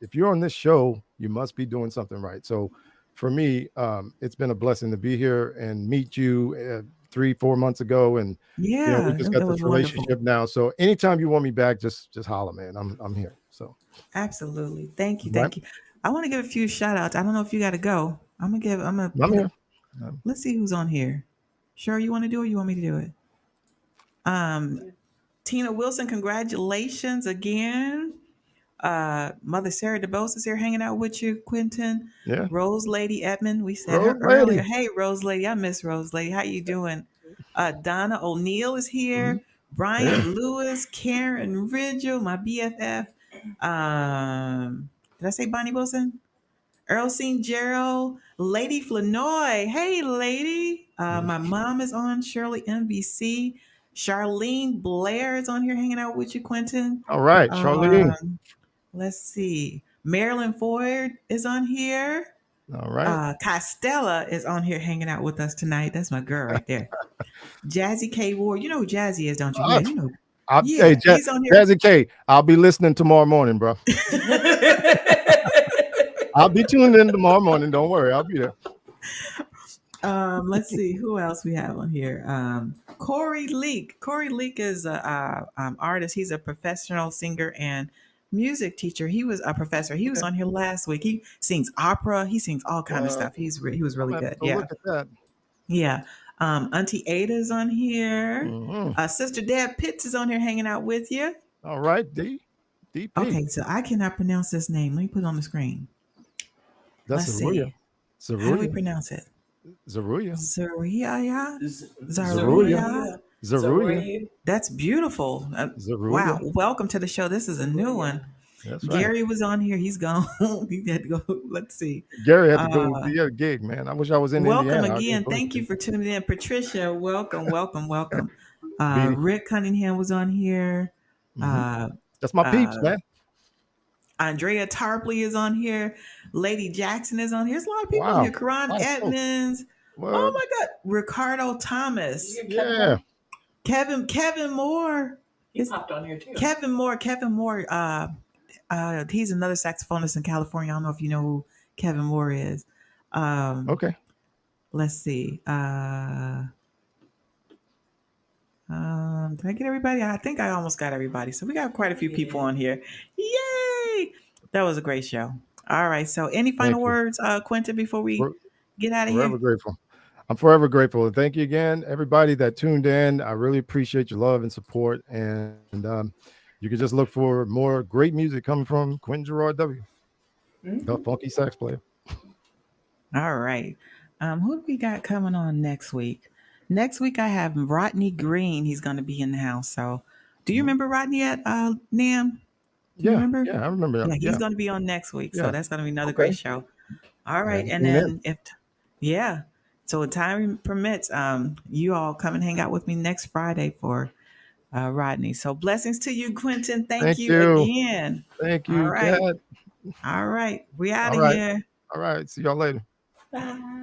if you're on this show, you must be doing something right. So for me, it's been a blessing to be here and meet you 3-4 months ago, and we Yeah, just it got was this wonderful. relationship now. So anytime you want me back, just holler, man. I'm here. So Absolutely. Thank you. all right, Thank you. I want to give a few shout outs. I don't know if you got to go. I'm going to I'm put here. up, let's see who's on here. Sure, you want to do it or you want me to do it? Um, Tina Wilson, congratulations again. Mother Sarah DeBose is here hanging out with you, Quentin. Yeah, Rose Lady Edmond, we said her Rose earlier. Lady. Hey, Rose Lady, I miss Rose Lady. How you doing? Donna O'Neill is Hmm. here. Yeah. Brian Lewis, Karen Ridgel, my BFF. Did I say Bonnie Wilson? Earl St. Gerald, Lady Flanoy. Hey, lady. My mom is on. Shirley NBC. Charlene Blair is on here hanging out with you, Quentin. All right, Charlene. Um, let's see. Marilyn Ford is on here. All right. Costella is on here hanging out with us tonight. That's my girl right there. Jazzy K Ward. You know who Jazzy is, don't you? Yeah, Uh, you know. Hey, Yeah, he's on here. Jazzy K, I'll be listening tomorrow morning, bro. I'll be tuned in tomorrow morning. Don't worry, I'll be there. Let's see who else we have on here. Corey Leak. Corey Leak is a artist. He's a professional singer and music teacher. He was a professor. He was Okay. on here last week. He sings opera. He sings all kind of Well, stuff. He was I'm really gonna have good. to go Yeah, look at that. yeah. Auntie Ada's on here. Mhm. Sister Deb Pitts is on here hanging out with you. All right, DP. Okay, so I cannot pronounce this name. Let me put it on the screen. That's Let's Zeruya. see. How do we Zeruya. pronounce it? Zeruya. Zaria? Zeruya. Zaria? Zeruya. That's beautiful. Wow. Zeruya. Welcome to the show. This is a new one. That's right. Gary was on here. He's gone. He had to go. Let's see. Gary had to go Uh, do a gig, man. I wish I was in welcome Indiana. I'd go again. close Thank to you for tuning in. Patricia, welcome, welcome, welcome. Beatty. Rick Cunningham was on here. Hmm. Uh, That's my peeps, Uh, man. Andrea Tarpley is on here. Lady Jackson is on here. There's a lot of people on Wow. here. Karan Nice. Oh, Edmonds. Oh what? my God. Ricardo Thomas. You get Kevin Yeah. Moore? Kevin Moore. He popped on here too. Kevin Moore. He's another saxophonist in California. I don't know if you know who Kevin Moore is. Okay. Let's see. Did I get everybody? I think I almost got everybody. So we got quite a few people on here. Yay! That was a great show. All right. So any final Thank you. words, Quintin, before we We're get out of forever here? grateful. I'm forever grateful. And thank you again, everybody that tuned in. I really appreciate your love and support. And you can just look for more great music coming from Quintin Gerard W, the funky sax player. All right. Who do we got coming on next week? Next week I have Rodney Green. He's going to be in the house. So, do you remember Rodney at NAM? Do you Yeah. remember? Yeah. I remember. Yeah, he's Yeah. going to be on next week. So Yeah. that's going to be another Okay. great show. All I right. haven't And seen then yeah. So if time permits, you all come and hang out with me next Friday for Rodney. So blessings to you, Quintin. Thank Thank you you. again. Thank All you, right. Dad. All right. We out All of right. here. All right. See y'all later. Bye.